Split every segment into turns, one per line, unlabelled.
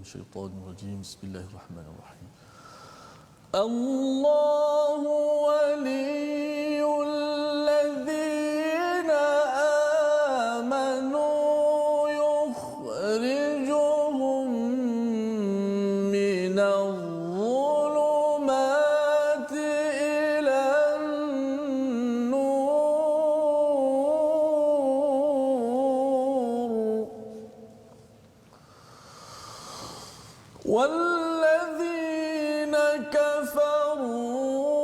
الشيطان الرجيم بسم الله الرحمن الرحيم الله ولي الذين آمنوا يخرجهم من الظلمات إلى النور والذين كفروا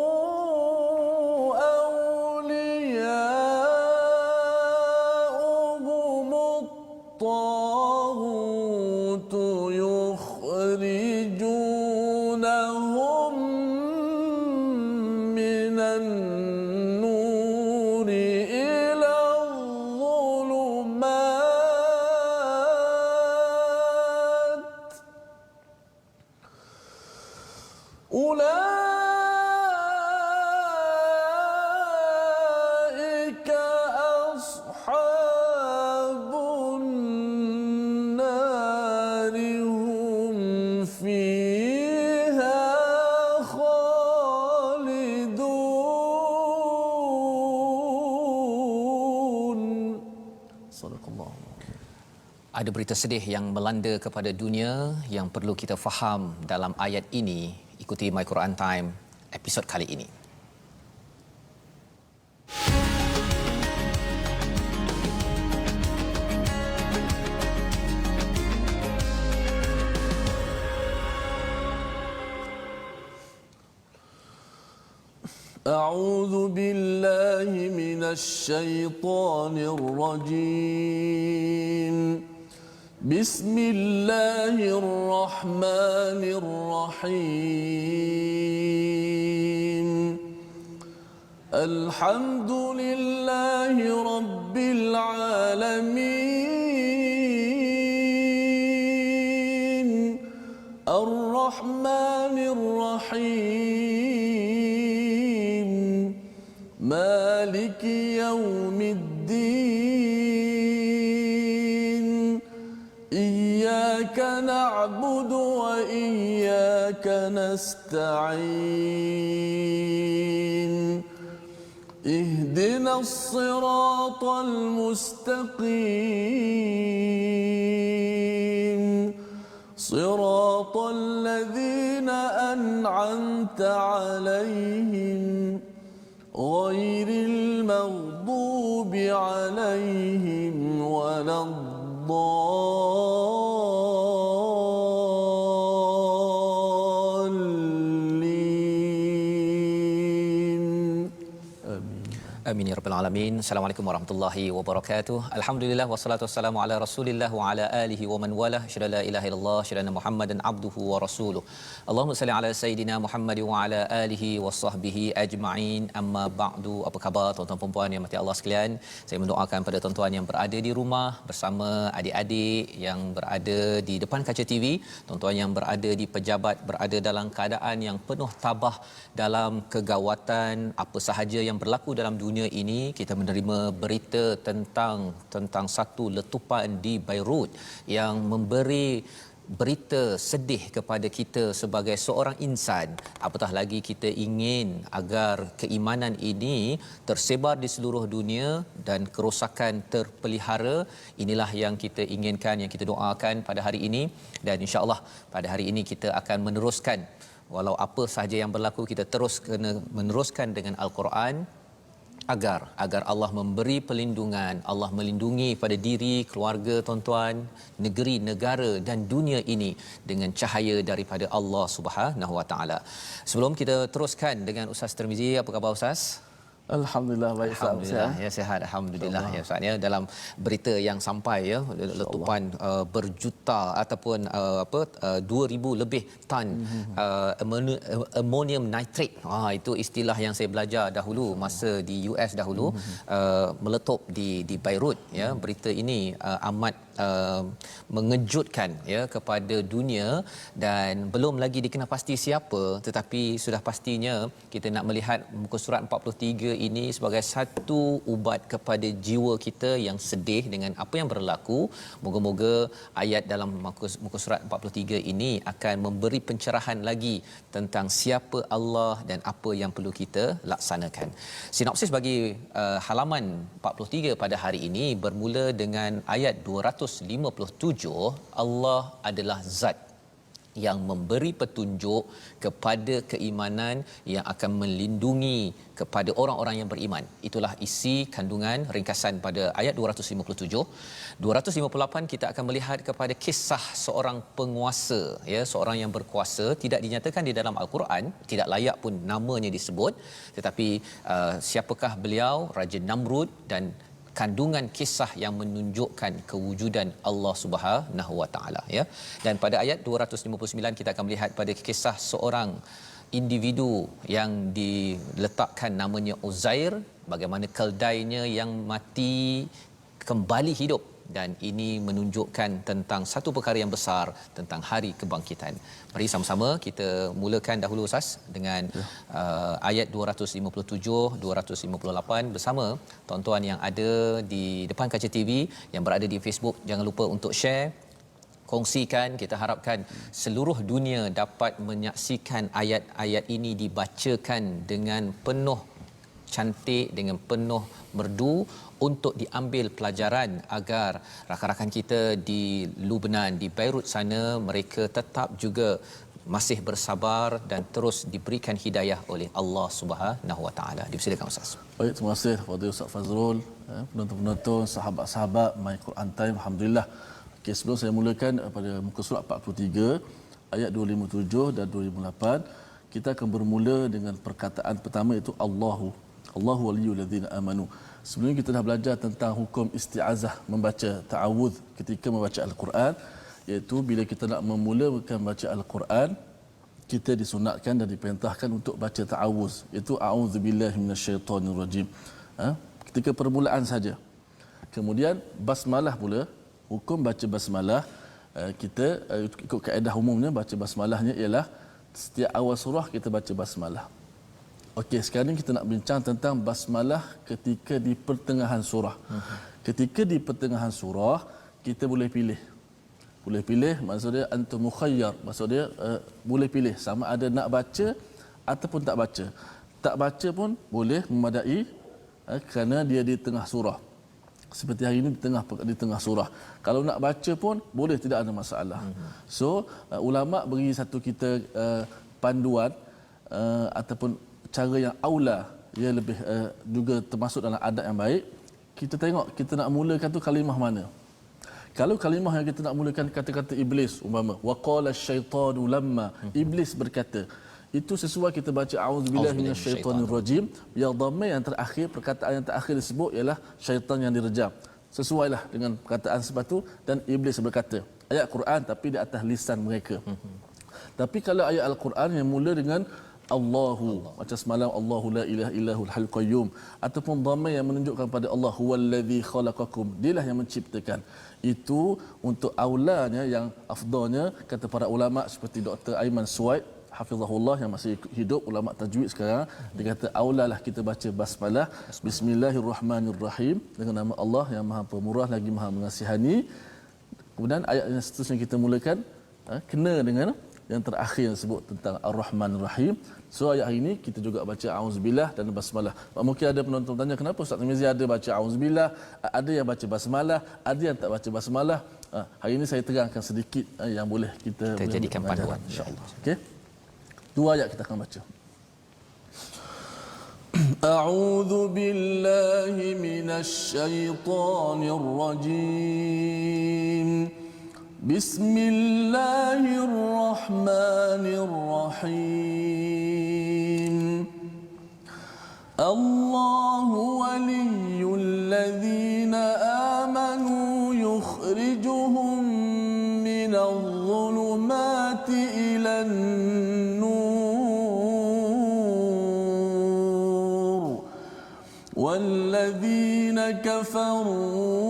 أولياؤهم الطاغوت يخرجونهم من النور إلى الظلمات أولئك أصحاب النار هم فيها خالدون صدق الله.
Ada berita sedih yang melanda kepada dunia yang perlu kita faham dalam ayat ini. Ikuti My Quran Time episod kali ini.
أعوذ بالله من الشيطان الرجيم بسم الله الرحمن الرحيم الحمد لله رب العالمين الرحمن الرحيم مالك يوم الدين إياك نعبد وإياك نستعين اهدنا الصراط المستقيم صراط الذين أنعمت عليهم غير المغضوب عليهم ولا الضالين آمين.
Amin ya rabbal alamin. Assalamualaikum warahmatullahi wabarakatuh. Alhamdulillah wassalatu wassalamu ala Rasulillah wa ala alihi wa man walah. Syada la ilaha illallah, syada Muhammadan abduhu wa rasuluh. Allahumma salli ala sayidina Muhammad wa ala alihi wa sahbihi ajma'in. Amma ba'du. Apa khabar tuan-tuan dan puan yang mati Allah sekalian? Saya mendoakan pada tuan-tuan yang berada di rumah bersama adik-adik yang berada di depan kaca TV, tuan-tuan yang berada di pejabat, berada dalam keadaan yang penuh tabah dalam kegawatan apa sahaja yang berlaku dalam dunia ini. Kita menerima berita tentang satu letupan di Beirut yang memberi berita sedih kepada kita sebagai seorang insan. Apatah lagi kita ingin agar keimanan ini tersebar di seluruh dunia dan kerosakan terpelihara. Inilah yang kita inginkan, yang kita doakan pada hari ini, dan insya-Allah pada hari ini kita akan meneruskan. Walau apa sahaja yang berlaku, kita terus kena meneruskan dengan Al-Quran agar Allah memberi perlindungan, Allah melindungi pada diri, keluarga tuan-tuan, negeri, negara dan dunia ini dengan cahaya daripada Allah Subhanahu Wa Taala. Sebelum kita teruskan dengan Ustaz Tirmizi, apa khabar Ustaz?
Alhamdulillah baik Ustaz.
Alhamdulillah ya, sihat alhamdulillah ya Ustaz ya. Dalam berita yang sampai ya, letupan berjuta ataupun 2000 lebih tan ammonium nitrate. Itu istilah yang saya belajar dahulu masa di US dahulu, meletup di Beirut ya. Berita ini amat mengejutkan ya kepada dunia, dan belum lagi dikenal pasti siapa, tetapi sudah pastinya kita nak melihat muka surat 43 ini sebagai satu ubat kepada jiwa kita yang sedih dengan apa yang berlaku. Moga-moga ayat dalam muka surat 43 ini akan memberi pencerahan lagi tentang siapa Allah dan apa yang perlu kita laksanakan. Sinopsis bagi halaman 43 pada hari ini bermula dengan ayat 257. Allah adalah zat yang memberi petunjuk kepada keimanan, yang akan melindungi kepada orang-orang yang beriman. Itulah isi kandungan ringkasan pada ayat 257. 258 kita akan melihat kepada kisah seorang penguasa, ya, seorang yang berkuasa, tidak dinyatakan di dalam al-Quran, tidak layak pun namanya disebut, tetapi siapakah beliau? Raja Namrud, dan kandungan kisah yang menunjukkan kewujudan Allah Subhanahu Wa Taala, ya. Dan pada ayat 259 kita akan melihat pada kisah seorang individu yang diletakkan namanya Uzair, bagaimana keldainya yang mati kembali hidup, dan ini menunjukkan tentang satu perkara yang besar tentang hari kebangkitan. Mari sama-sama kita mulakan dahulu Ustaz dengan ayat 257 258 bersama tuan-tuan yang ada di depan kaca TV, yang berada di Facebook. Jangan lupa untuk share, kongsikan. Kita harapkan seluruh dunia dapat menyaksikan ayat-ayat ini dibacakan dengan penuh cantik, dengan penuh merdu, untuk diambil pelajaran agar rakan-rakan kita di Lubnan, di Beirut sana, mereka tetap juga masih bersabar dan terus diberikan hidayah oleh Allah Subhanahu Wa Taala. Dipersilakan Ustaz.
Baik, terima kasih kepada Ustaz Fazrul, penonton-penonton, sahabat-sahabat My Quran Time. Alhamdulillah. Okey, sebelum saya mulakan pada muka surat 43 ayat 257 dan 258, kita akan bermula dengan perkataan pertama, iaitu Allahu waliyul ladzina amanu. Sebelum kita dah belajar tentang hukum isti'azah, membaca ta'awudz ketika membaca al-Quran, iaitu bila kita nak memulakan baca al-Quran, kita disunatkan dan diperintahkan untuk baca ta'awudz, iaitu a'udzubillahi minasyaitonirrajim. Ketika permulaan saja. Kemudian basmalah pula, hukum baca basmalah, kita ikut kaedah umumnya baca basmalahnya ialah setiap awal surah kita baca basmalah. Okey, sekarang kita nak bincang tentang basmalah ketika di pertengahan surah. Ketika di pertengahan surah, kita boleh pilih. Boleh pilih, maksudnya antum mukhayyar, maksudnya boleh pilih sama ada nak baca ataupun tak baca. Tak baca pun boleh, memadai, kerana dia di tengah surah. Seperti hari ini di tengah surah. Kalau nak baca pun boleh, tidak ada masalah. So, ulama beri satu kita panduan ataupun cara yang aula, ia lebih juga termasuk dalam adab yang baik. Kita tengok kita nak mulakan tu kalimah mana. Kalau kalimah yang kita nak mulakan kata-kata iblis, umpama waqala asyaitanu lamma, iblis berkata, itu sesuai kita baca auzubillahi minasyaitonirrajim, yang dhamma yang terakhir, perkataan yang terakhir disebut ialah syaitan yang direjam. Sesuailah dengan perkataan sebab tu, dan iblis berkata. Ayat Quran tapi di atas lisan mereka. Tapi kalau ayat Al-Quran yang mula dengan Allahu, macam semalam Allahu la ilaha illahul hayyul qayyum, ataupun dhamma yang menunjukkan pada Allah huwallazi khalaqakum, dialah yang menciptakan, itu untuk aulanya, yang afdalnya, kata para ulama seperti Dr. Aiman Suwaid hafizahullah yang masih hidup, ulama tajwid sekarang, dia kata aulalah kita baca basmalah, bismillahirrahmanirrahim, dengan nama Allah yang Maha Pemurah lagi Maha Mengasihani. Kemudian ayat yang seterusnya kita mulakan kena dengan yang terakhir yang sebut tentang Ar-Rahman Ar-Rahim. So ayat hari ini kita juga baca auzubillah dan basmalah. Mungkin ada penonton tanya, kenapa Ustaz Tirmizi ada baca auzubillah, ada yang baca basmalah, ada yang tak baca basmalah. Hari ini saya terangkan sedikit yang boleh kita
jadikan panduan
insya-Allah. Okey. Dua ayat kita akan baca. A'udzu billahi minasy syaithanir rajim. Bismillahirrahmanirrahim. Allahu waliyyul ladzina amanu yukhrijuhum minadh dhulumati ilan nur wal ladzina kafaru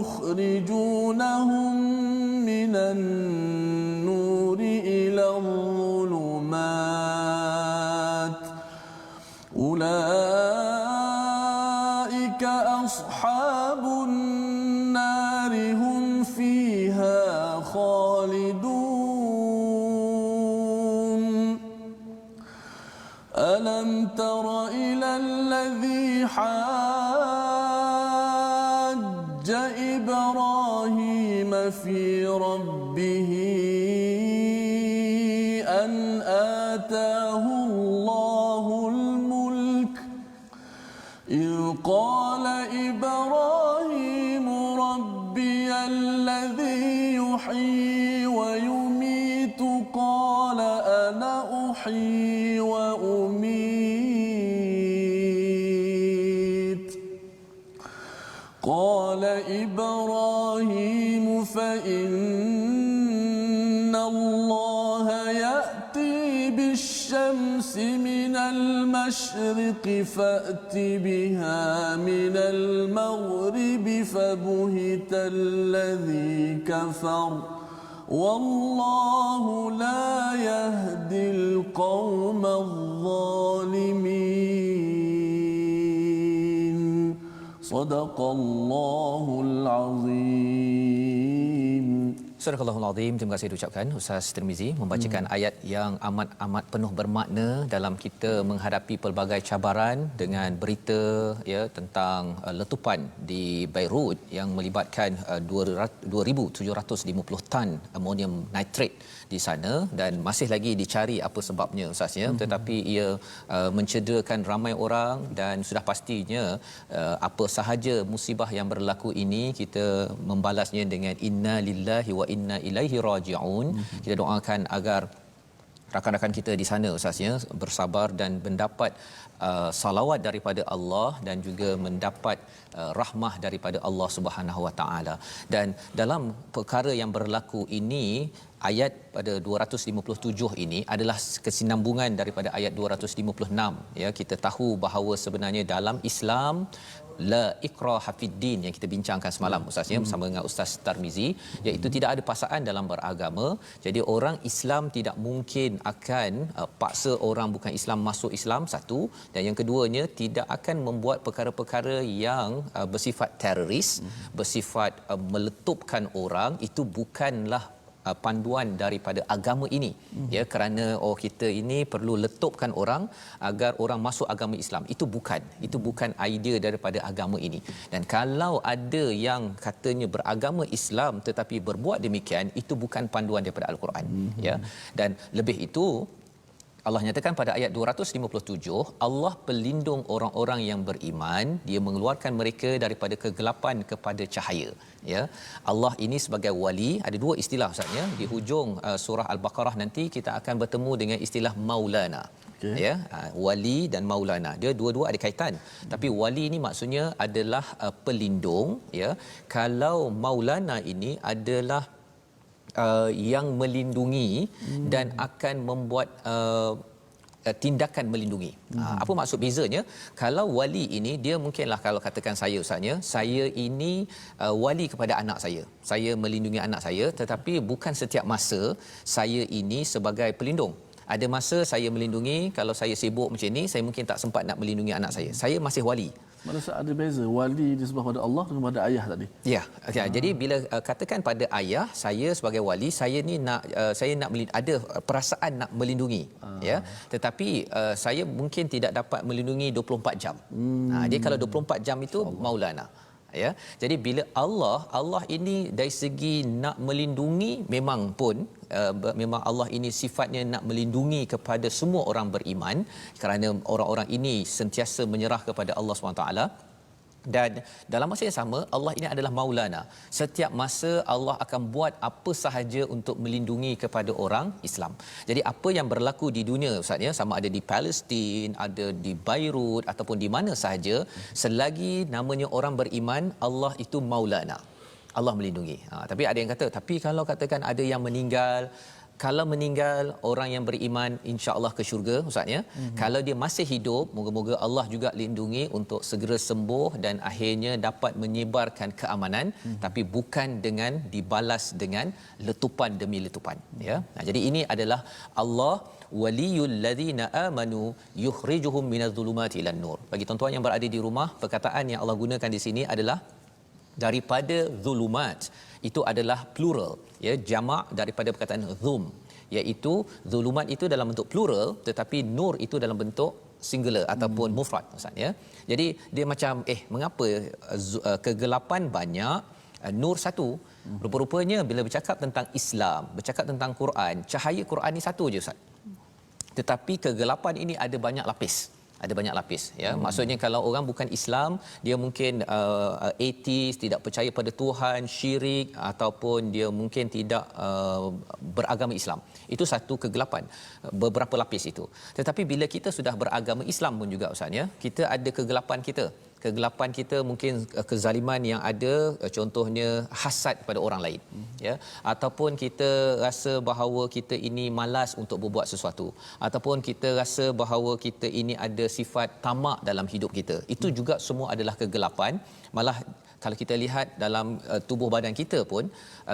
يخرجونهم من النور إلى الظلمات أولئك أصحاب النار هم فيها خالدون ألم تر إلى الذي حاج إبراهيم في ربه أن آتاه الله الملك إذ قال إبراهيم ربي الذي يحيي ويميت قال أنا أحيي وأميت قال إبراهيم فإن الله يأتي بالشمس من المشرق فأت بها من المغرب فبهت الذي كفر والله لا يهدي القوم الظالمين صدق الله العظيم.
Surah Al-Azim, terima kasih diucapkan Ustaz Tirmizi membacakan ayat yang amat penuh bermakna dalam kita menghadapi pelbagai cabaran dengan berita ya tentang letupan di Beirut yang melibatkan 2750 tan amonium nitrate di sana dan masih lagi dicari apa sebabnya Ustaz ya, tetapi ia mencederakan ramai orang dan sudah pastinya apa sahaja musibah yang berlaku ini kita membalasnya dengan inna lillahi wa inna ilaihi raji'un. Kita doakan agar rakan-rakan kita di sana Ustaz ya bersabar dan mendapat salawat daripada Allah dan juga mendapat rahmah daripada Allah Subhanahu Wa Taala. Dan dalam perkara yang berlaku ini ayat pada 257 ini adalah kesinambungan daripada ayat 256 ya. Kita tahu bahawa sebenarnya dalam Islam la ikraha fid din yang kita bincangkan semalam Ustaz ya bersama dengan Ustaz Tarmizi, iaitu tidak ada paksaan dalam beragama. Jadi orang Islam tidak mungkin akan paksa orang bukan Islam masuk Islam, satu, dan yang keduanya tidak akan membuat perkara-perkara yang bersifat teroris, bersifat meletupkan orang. Itu bukanlah panduan daripada agama ini ya, kerana kita ini perlu letupkan orang agar orang masuk agama Islam. Itu bukan idea daripada agama ini. Dan kalau ada yang katanya beragama Islam tetapi berbuat demikian, itu bukan panduan daripada Al-Quran ya. Dan lebih itu Allah nyatakan pada ayat 257, Allah pelindung orang-orang yang beriman, dia mengeluarkan mereka daripada kegelapan kepada cahaya ya. Allah ini sebagai wali, ada dua istilah Ustaz ya. Di hujung surah Al-Baqarah nanti kita akan bertemu dengan istilah maulana. Okay. Ya, wali dan maulana. Dia dua-dua ada kaitan. Tapi wali ini maksudnya adalah pelindung ya. Kalau maulana ini adalah yang melindungi dan akan membuat tindakan melindungi. Apa maksud bezanya? Kalau wali ini dia mungkinlah, kalau katakan saya Ustaznya, saya ini wali kepada anak saya. Saya melindungi anak saya, tetapi bukan setiap masa saya ini sebagai pelindung. Ada masa saya melindungi, kalau saya sibuk macam ni, saya mungkin tak sempat nak melindungi anak saya. Saya masih wali.
Maksud ada beza wali disebut pada Allah dan pada ayah tadi.
Ya, okay. Jadi bila katakan pada ayah, saya sebagai wali, saya ni nak saya nak ada perasaan nak melindungi ya. Tetapi saya mungkin tidak dapat melindungi 24 jam. Dia kalau 24 jam itu maulana. Ya. Jadi bila Allah ini dari segi nak melindungi, memang pun memang Allah ini sifatnya nak melindungi kepada semua orang beriman, kerana orang-orang ini sentiasa menyerah kepada Allah SWT. Dan dalam masa yang sama, Allah ini adalah maulana. Setiap masa Allah akan buat apa sahaja untuk melindungi kepada orang Islam. Jadi apa yang berlaku di dunia Ustaz ya, sama ada di Palestin, ada di Beirut ataupun di mana sahaja, selagi namanya orang beriman, Allah itu maulana. Allah melindungi. Tapi ada yang kata, tapi kalau katakan ada yang meninggal, kalau meninggal orang yang beriman insya-Allah ke syurga ustaz ya. Kalau dia masih hidup moga-moga Allah juga lindungi untuk segera sembuh dan akhirnya dapat menyebarkan keamanan tapi bukan dengan dibalas dengan letupan demi letupan ya. Jadi ini adalah Allah waliyul ladzina amanu yukhrijuhum minadh-dhulumati ilan nur. Bagi tuan-tuan yang berada di rumah, perkataan yang Allah gunakan di sini adalah daripada zulumat. Itu adalah plural ya, jamak daripada perkataan dhum, iaitu zulumat itu dalam bentuk plural tetapi nur itu dalam bentuk singular ataupun mufrad ustaz ya. Jadi dia macam mengapa kegelapan banyak, nur satu. Rupa-rupanya bila bercakap tentang Islam, bercakap tentang Quran, cahaya Quran ni satu je ustaz. Tetapi kegelapan ini ada banyak lapis. Ada banyak lapis ya. Maksudnya kalau orang bukan Islam, dia mungkin atheist, tidak percaya pada Tuhan, syirik ataupun dia mungkin tidak beragama Islam. Itu satu kegelapan. Beberapa lapis itu. Tetapi bila kita sudah beragama Islam pun juga ustaz ya, kita ada kegelapan kita. Kegelapan kita mungkin kezaliman yang ada, contohnya hasad pada orang lain ya, ataupun kita rasa bahawa kita ini malas untuk berbuat sesuatu, ataupun kita rasa bahawa kita ini ada sifat tamak dalam hidup kita. Itu juga semua adalah kegelapan. Malah kalau kita lihat dalam tubuh badan kita pun,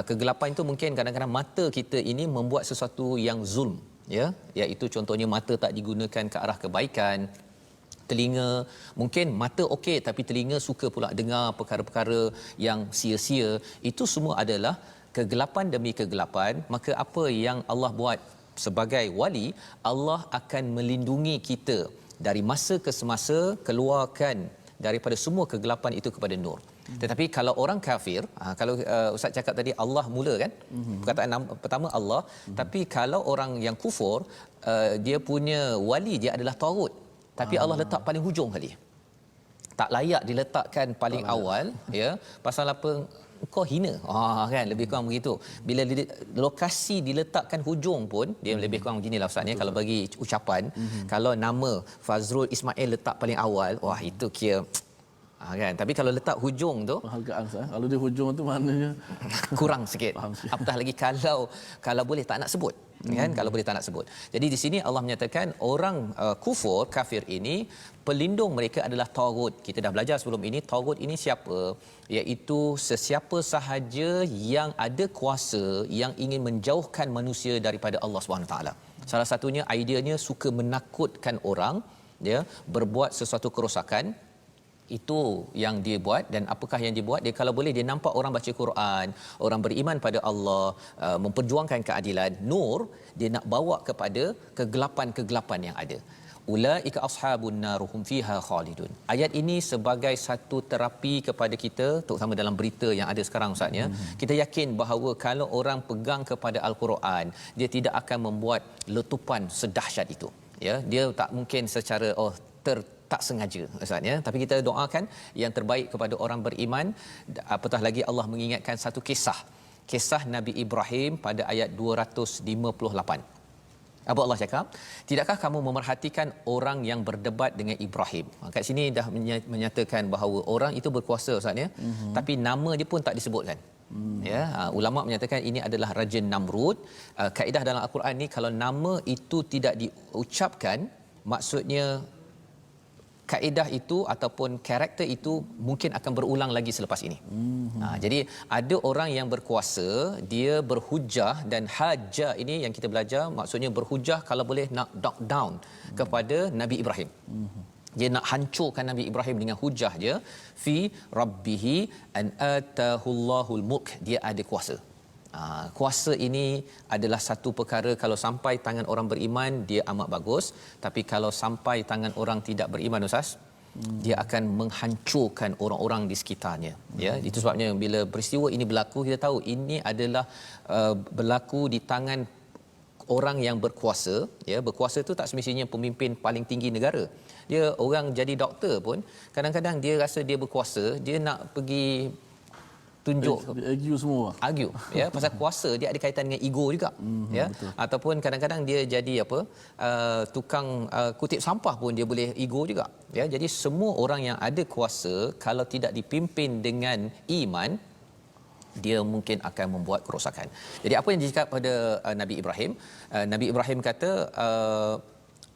kegelapan itu mungkin kadang-kadang mata kita ini membuat sesuatu yang zulm ya, iaitu contohnya mata tak digunakan ke arah kebaikan. Telinga, mungkin mata okey tapi telinga suka pula dengar perkara-perkara yang sia-sia. Itu semua adalah kegelapan demi kegelapan. Maka apa yang Allah buat sebagai wali, Allah akan melindungi kita dari masa ke semasa, keluarkan daripada semua kegelapan itu kepada nur. Tetapi kalau orang kafir, kalau ustaz cakap tadi Allah mula kan, perkataan pertama Allah, tapi kalau orang yang kufur, dia punya wali dia adalah tagut. Tapi Allah letak paling hujung kali. Tak layak diletakkan paling awal ya. Pasal apa? Kau hina. Kan lebih kurang begitu. Bila lokasi diletakkan hujung pun dia lebih kurang beginilah ustaz ya, kalau bagi ucapan. Kalau nama Fazrul Ismail letak paling awal, wah itu kira kan. Tapi kalau letak hujung tu
penghargaan sah. Kalau dia hujung tu maknanya
kurang sikit. Apatah lagi kalau boleh tak nak sebut. Kan, kalau boleh tak nak sebut. Jadi di sini Allah menyatakan orang kufur, kafir ini pelindung mereka adalah tagut. Kita dah belajar sebelum ini, tagut ini siapa? Iaitu sesiapa sahaja yang ada kuasa yang ingin menjauhkan manusia daripada Allah Subhanahu taala. Salah satunya ideanya suka menakutkan orang ya, berbuat sesuatu kerosakan. Itu yang dia buat. Dan apakah yang dia buat? Dia kalau boleh dia nampak orang baca Quran, orang beriman pada Allah, memperjuangkan keadilan, nur, dia nak bawa kepada kegelapan-kegelapan yang ada. Ulaika ashabun nar hum fiha khalidun. Ayat ini sebagai satu terapi kepada kita, terutama dalam berita yang ada sekarang ustaz ya. Kita yakin bahawa kalau orang pegang kepada al-Quran, dia tidak akan membuat letupan sedahsyat itu. Ya, dia tak mungkin secara tak sengaja ustaz ya, tapi kita doakan yang terbaik kepada orang beriman. Apatah lagi Allah mengingatkan satu kisah Nabi Ibrahim pada ayat 258. Apa Allah cakap? Tidakkah kamu memerhatikan orang yang berdebat dengan Ibrahim? Kat sini dah menyatakan bahawa orang itu berkuasa ustaz ya, tapi nama dia pun tak disebutkan. Ya, ulama menyatakan ini adalah Raja Namrud. Kaedah dalam Al-Quran ni kalau nama itu tidak diucapkan, maksudnya kaedah itu ataupun karakter itu mungkin akan berulang lagi selepas ini. Jadi ada orang yang berkuasa, dia berhujah, dan hajah ini yang kita belajar maksudnya berhujah kalau boleh nak knock down kepada Nabi Ibrahim. Dia nak hancurkan Nabi Ibrahim dengan hujah dia, fi rabbihi an atahullahul mulk, dia ada kuasa. Kuasa ini adalah satu perkara kalau sampai tangan orang beriman dia amat bagus, tapi kalau sampai tangan orang tidak beriman ustaz, dia akan menghancurkan orang-orang di sekitarnya ya. Itu sebabnya bila peristiwa ini berlaku, kita tahu ini adalah berlaku di tangan orang yang berkuasa ya. Berkuasa itu tak semestinya pemimpin paling tinggi negara. Dia orang jadi doktor pun kadang-kadang dia rasa dia berkuasa, dia nak pergi tunjuk argue ya, pasal kuasa dia ada kaitan dengan ego juga ya. Betul. Ataupun kadang-kadang dia jadi tukang kutip sampah pun dia boleh ego juga ya. Jadi semua orang yang ada kuasa kalau tidak dipimpin dengan iman, dia mungkin akan membuat kerosakan. Jadi apa yang dicakap pada Nabi Ibrahim? Nabi Ibrahim kata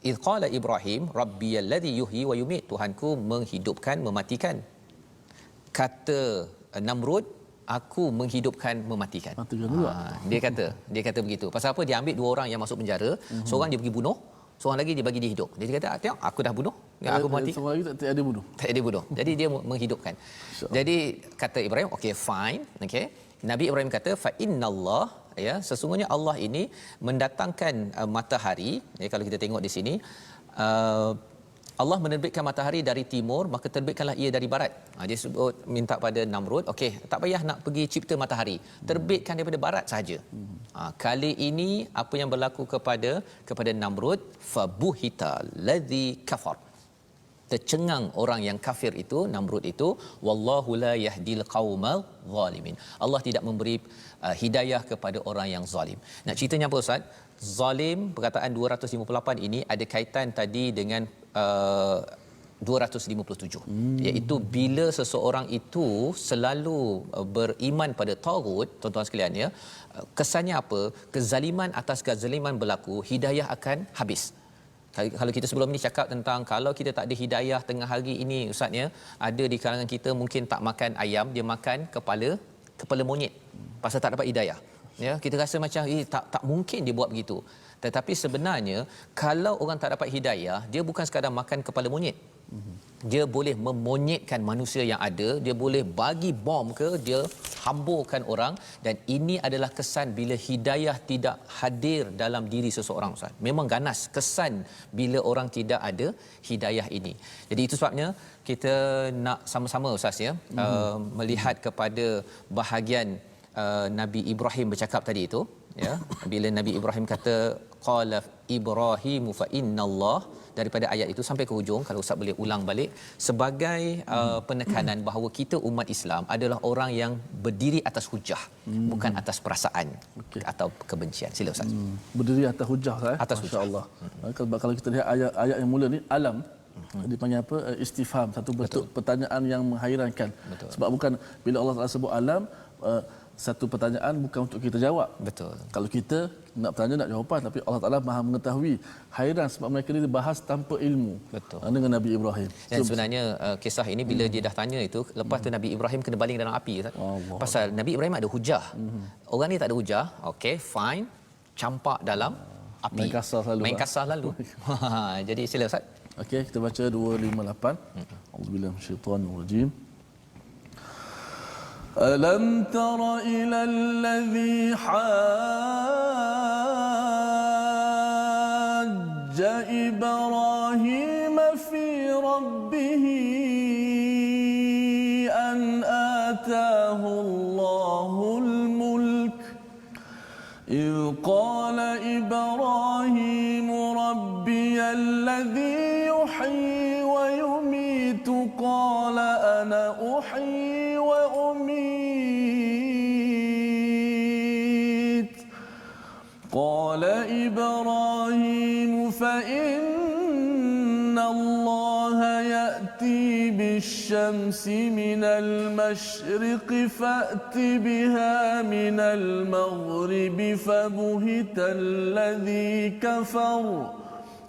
iz qala Ibrahim rabbiyalladzi yuhyi wa yumiit, Tuhanku menghidupkan mematikan. Kata Namrud, aku menghidupkan mematikan. Dia kata begitu. Pasal apa? Dia ambil dua orang yang masuk penjara, seorang dia pergi bunuh, seorang lagi dia bagi dia hidup. Dia kata, tengok aku dah bunuh, aku mati.
Seorang lagi tak ada bunuh.
Tak ada bunuh. Jadi dia menghidupkan. Jadi kata Ibrahim, okey fine, okey. Nabi Ibrahim kata fa innallah, ya, sesungguhnya Allah ini mendatangkan matahari, ya, kalau kita tengok di sini Allah menerbitkan matahari dari timur, maka terbitkanlah ia dari barat. Dia sebut, minta pada Namrud, okey, tak payah nak pergi cipta matahari, terbitkan daripada barat sahaja. Kali ini apa yang berlaku kepada Namrud, fabuhita ladzi kafar, tercengang orang yang kafir itu, Namrud itu, wallahu la yahdil qaumal zalimin. Allah tidak memberi hidayah kepada orang yang zalim. Nak ceritanya apa Ustaz? Zalim, perkataan 258 ini ada kaitan tadi dengan 257, iaitu bila seseorang itu selalu beriman pada tagut, tuan-tuan sekalian, ya, kesannya apa? Kezaliman atas kezaliman berlaku, hidayah akan habis. Kalau kita sebelum ini cakap tentang kalau kita tak ada hidayah tengah hari ini Ustaz, ya, ada di kalangan kita mungkin tak makan ayam, dia makan kepala monyet pasal tak dapat hidayah. Ya, kita rasa macam tak mungkin dia buat begitu. Tetapi sebenarnya kalau orang tak dapat hidayah, dia bukan sekadar makan kepala monyet. Dia boleh memonyetkan manusia yang ada, dia boleh bagi bom ke, dia hamburkan orang, dan ini adalah kesan bila hidayah tidak hadir dalam diri seseorang Ustaz. Memang ganas kesan bila orang tidak ada hidayah ini. Jadi itu sebabnya kita nak sama-sama Ustaz, ya, melihat kepada bahagian Nabi Ibrahim bercakap tadi itu, ya, bila Nabi Ibrahim kata qala Ibrahim fa innallah, daripada ayat itu sampai ke hujung, kalau Ustaz boleh ulang balik, sebagai penekanan bahawa kita umat Islam adalah orang yang berdiri atas hujah, bukan atas perasaan atau kebencian. Sila Ustaz.
Berdiri atas hujah,
atas hujah.
Masya-Allah. Kalau kita lihat ayat yang mula ni, alam, dipanggil apa? Istifham, satu bentuk pertanyaan yang menghairankan. Sebab bukan bila Allah Taala sebut alam, satu pertanyaan bukan untuk kita jawab.
Betul.
Kalau kita nak bertanya, nak jawapan, tapi Allah Taala Maha mengetahui. Hairan sebab mereka ni bahas tanpa ilmu.
Betul.
Dengan Nabi Ibrahim.
Dan sebenarnya kisah ini bila dia dah tanya itu, lepas tu Nabi Ibrahim kena baling dalam api. Pasal Nabi Ibrahim ada hujah. Orang ni tak ada hujah. Okey, fine. Campak dalam api.
Main kasar selalu.
Jadi sila Ustaz.
Okey, kita baca 258. Auzubillahi minasyaitanir rajim. ألم تر إلى الذي حاج إبراهيم في ربه أن آتاه الله الملك إذ قال إبراهيم ربي الذي يحيي ويميت قال أنا أحيي قال إبراهيم فإن الله يأتي بالشمس من المشرق فأت بها من المغرب فبهت الذي كفر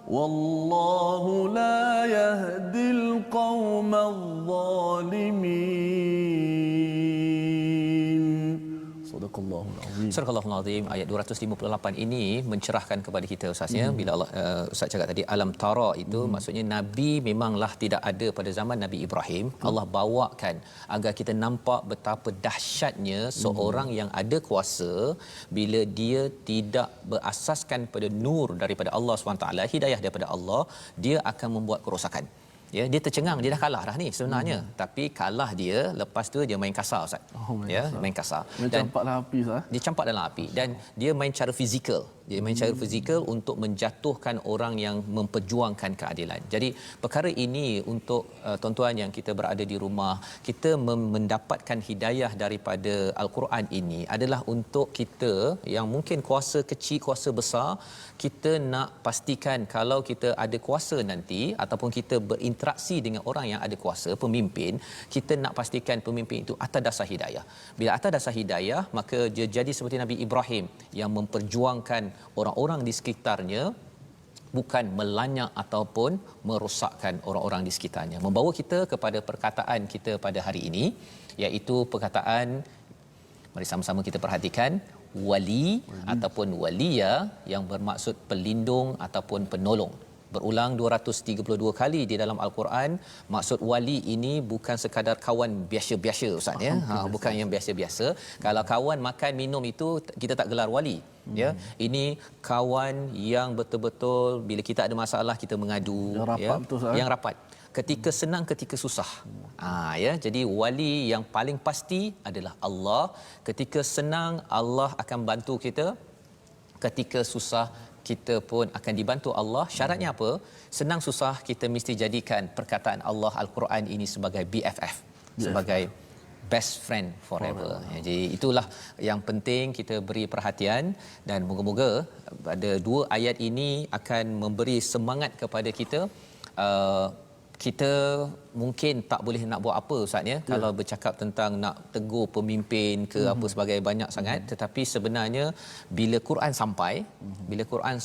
والله لا يهدي القوم الظالمين. Sadaqallahul azim.
Sadaqallahul azim. Ayat 258 ini mencerahkan kepada kita Ustaz, ya, bila Allah Ustaz cakap tadi alam tara itu maksudnya Nabi memanglah tidak ada pada zaman Nabi Ibrahim. Allah bawakan agar kita nampak betapa dahsyatnya seorang yang ada kuasa bila dia tidak berasaskan pada nur daripada Allah SWT, hidayah daripada Allah, dia akan membuat kerosakan. Ya, dia tercengang, dia dah kalah dah ni sebenarnya, tapi kalah dia, lepas tu dia main kasar Ustaz. Main kasar.
Dia campak dalam api Ustaz.
Dia campak dalam api dan dia main cara fizikal. dia main cara fizikal untuk menjatuhkan orang yang memperjuangkan keadilan. Jadi perkara ini untuk tuan-tuan yang kita berada di rumah, kita mendapatkan hidayah daripada al-Quran ini adalah untuk kita yang mungkin kuasa kecil, kuasa besar, kita nak pastikan kalau kita ada kuasa nanti ataupun kita berinteraksi dengan orang yang ada kuasa, pemimpin, kita nak pastikan pemimpin itu atas dasar hidayah. Bila atas dasar hidayah, maka dia jadi seperti Nabi Ibrahim yang memperjuangkan orang-orang di sekitarnya, bukan melanyak ataupun merosakkan orang-orang di sekitarnya. Membawa kita kepada perkataan kita pada hari ini, iaitu perkataan, mari sama-sama kita perhatikan, wali ataupun waliya, yang bermaksud pelindung ataupun penolong. Berulang 232 kali di dalam al-Quran. Maksud wali ini bukan sekadar kawan biasa-biasa ustaz ya. Bukan yang biasa-biasa. Kalau kawan makan minum itu kita tak gelar wali. Ya, ini kawan yang betul-betul bila kita ada masalah kita mengadu,
yang rapat,
ya,
betul,
yang rapat. Ketika senang, ketika susah. Ya, jadi wali yang paling pasti adalah Allah. Ketika senang Allah akan bantu kita. Ketika susah kita pun akan dibantu Allah. Syaratnya apa? Senang susah kita mesti jadikan perkataan Allah Al-Quran ini sebagai BFF, sebagai best friend forever. Jadi itulah yang penting kita beri perhatian, dan moga-moga pada dua ayat ini akan memberi semangat kepada kita. Kita mungkin tak boleh nak buat apa ustaz ya, kalau bercakap tentang nak tegur pemimpin ke apa sebagai banyak sangat, tetapi sebenarnya bila Quran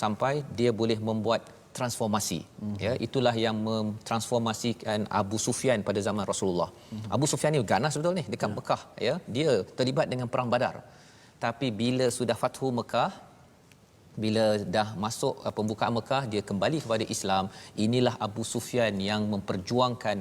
sampai dia boleh membuat transformasi. Ya, itulah yang mentransformasikan Abu Sufyan pada zaman Rasulullah. Abu Sufyan ni ganas betul ni dekat Mekah ya, dia terlibat dengan perang Badar. Tapi bila sudah Fathu Mekah, bila dah masuk pembukaan Mekah, dia kembali kepada Islam. Inilah Abu Sufyan yang memperjuangkan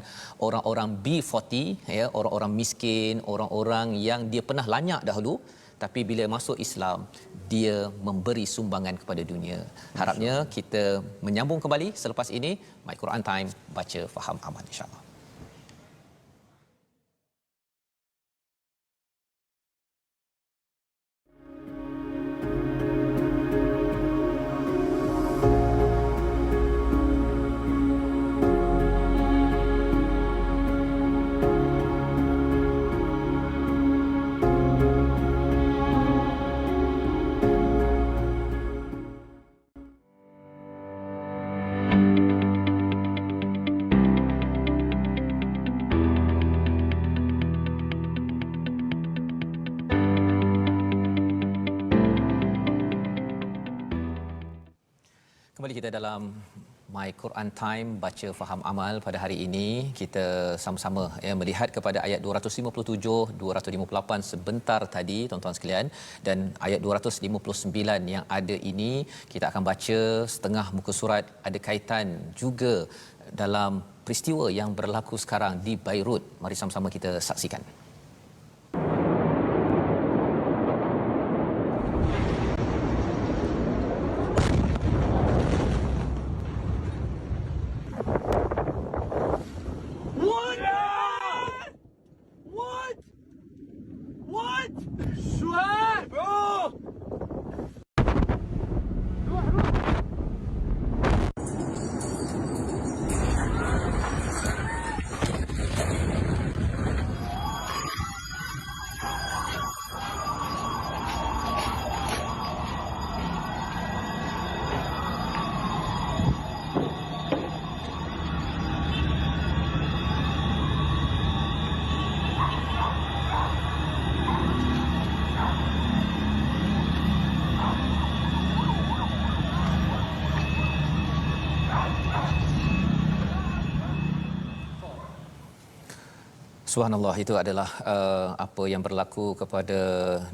orang-orang B40 ya, orang-orang miskin, orang-orang yang dia pernah lanyak dahulu, tapi bila masuk Islam dia memberi sumbangan kepada dunia. Harapnya kita menyambung kembali selepas ini. My Quran Time, baca faham aman insya-Allah. Kembali kita dalam My Quran Time, baca faham amal. Pada hari ini kita sama-sama ya melihat kepada ayat 257 258 sebentar tadi tuan-tuan sekalian, dan ayat 259 yang ada ini kita akan baca setengah muka surat, ada kaitan juga dalam peristiwa yang berlaku sekarang di Beirut. Mari sama-sama kita saksikan. Subhanallah, itu adalah apa yang berlaku kepada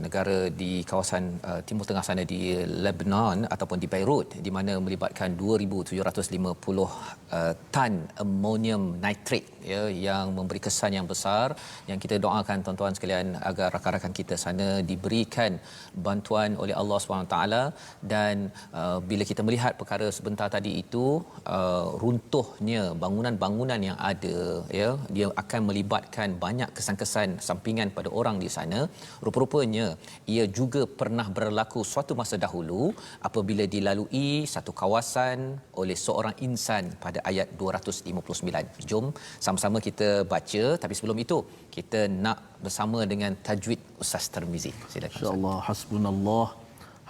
negara di kawasan Timur Tengah sana, di Lebanon ataupun di Beirut, di mana melibatkan 2,750 tan ammonium nitrate ya, yang memberi kesan yang besar. Yang kita doakan tuan-tuan sekalian agar rakan-rakan kita sana diberikan bantuan oleh Allah SWT. Dan bila kita melihat perkara sebentar tadi itu, runtuhnya bangunan-bangunan yang ada ya, dia akan melibatkan memberikan banyak kesan-kesan sampingan pada orang di sana. Rupa-rupanya ia juga pernah berlaku suatu masa dahulu apabila dilalui satu kawasan oleh seorang insan pada ayat 259. Jom sama-sama kita baca, tapi sebelum itu kita nak bersama dengan tajwid Ustaz Tarmizi. Silakan.
Insya-Allah.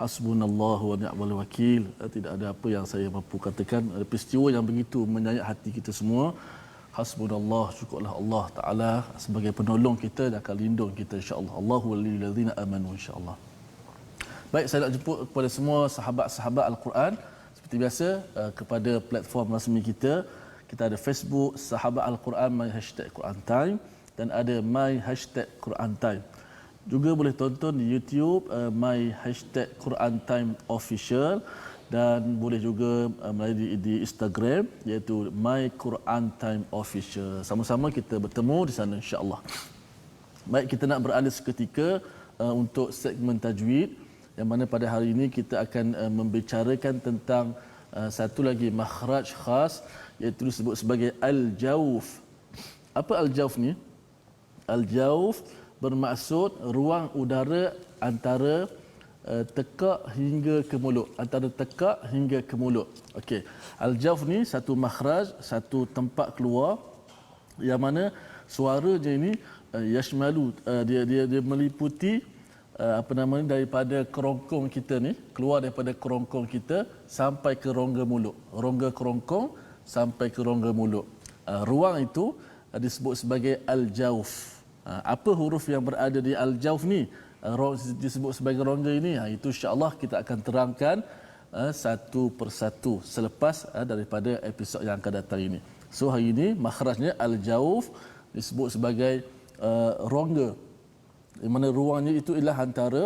Hasbunallah wa ni'mal wakil. Tidak ada apa yang saya mampu katakan. Ada peristiwa yang begitu menyayat hati kita semua. Hasbunallah, cukuplah Allah Taala sebagai penolong kita dan akan lindung kita insya-Allah. Allahu waliyul ladzina amanu insya-Allah. Baik, saya nak jemput kepada semua sahabat-sahabat Al-Quran seperti biasa kepada platform rasmi kita. Kita ada Facebook Sahabat Al-Quran my #Quran Time dan ada my #Quran Time. Juga boleh tonton di YouTube my #Quran Time Official dan boleh juga melalui di Instagram iaitu my Quran Time Official. Sama-sama kita bertemu di sana insya-Allah. Baik, kita nak beralih seketika untuk segmen tajwid yang mana pada hari ini kita akan membicarakan tentang satu lagi makhraj khas iaitu disebut sebagai al-jawf. Apa al-jawf ni? Al-jawf bermaksud ruang udara antara tekak hingga ke mulut, antara tekak hingga ke mulut. Okey. Al-jawf ni satu makhraj, satu tempat keluar yang mana suaranya ini yashmalu dia meliputi daripada kerongkong kita ni, keluar daripada kerongkong kita sampai ke rongga mulut. Rongga kerongkong sampai ke rongga mulut. Ruang itu disebut sebagai al-jawf. Apa huruf yang berada di al-jawf ni? Disebut sebagai rongga ini. Itu insya-Allah kita akan terangkan satu persatu selepas daripada episod yang akan datang ini. So hari ini makhrajnya al-jawf disebut sebagai rongga. Di mana ruangnya itu ialah antara